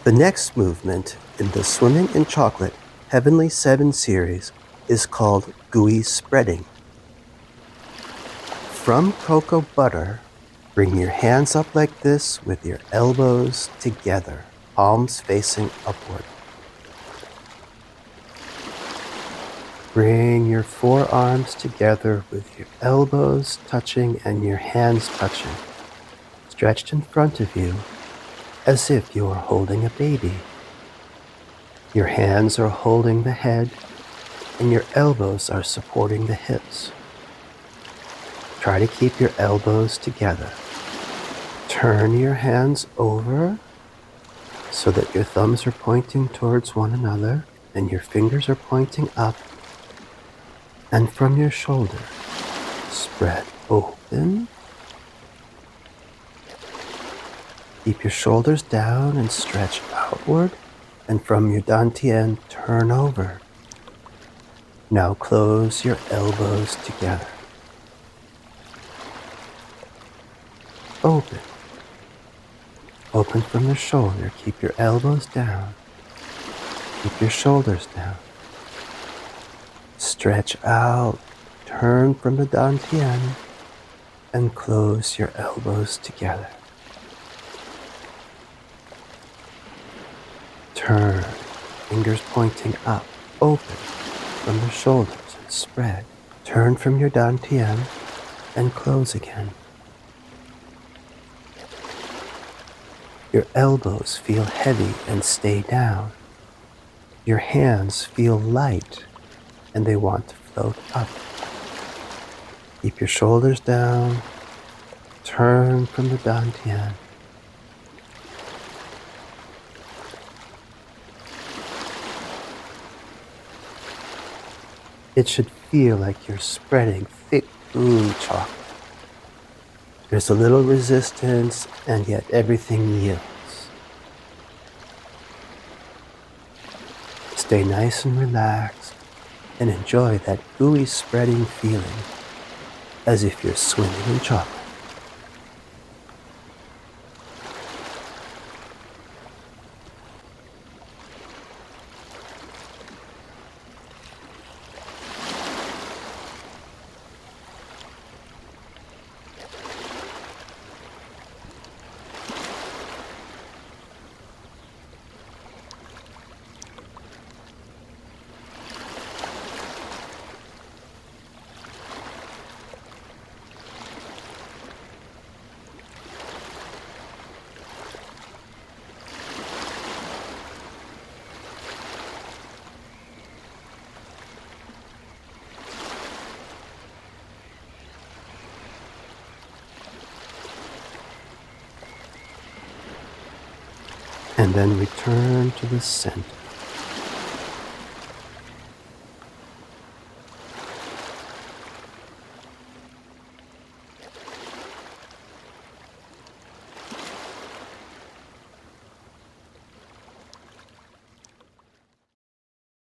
The next movement in the Swimming in Chocolate Heavenly 7 series is called Gooey spreading. From cocoa butter, bring your hands up like this with your elbows together, palms facing upward. Bring your forearms together with your elbows touching and your hands touching, stretched in front of you as if you are holding a baby. Your hands are holding the head and your elbows are supporting the hips. Try to keep your elbows together. Turn your hands over so that your thumbs are pointing towards one another and your fingers are pointing up. And from your shoulder, spread open. Keep your shoulders down and stretch outward. And from your dantian, turn over. Now close your elbows together. Open. Open from the shoulder. Keep your elbows down. Keep your shoulders down. Stretch out. Turn from the dantian and close your elbows together. Turn, fingers pointing up, open from the shoulders and spread. Turn from your dantian and close again. Your elbows feel heavy and stay down. Your hands feel light and they want to float up. Keep your shoulders down. Turn from the dantian. It should feel like you're spreading thick, gooey chocolate. There's a little resistance, and yet everything yields. Stay nice and relaxed, and enjoy that gooey spreading feeling, as if you're swimming in chocolate. And then return to the center.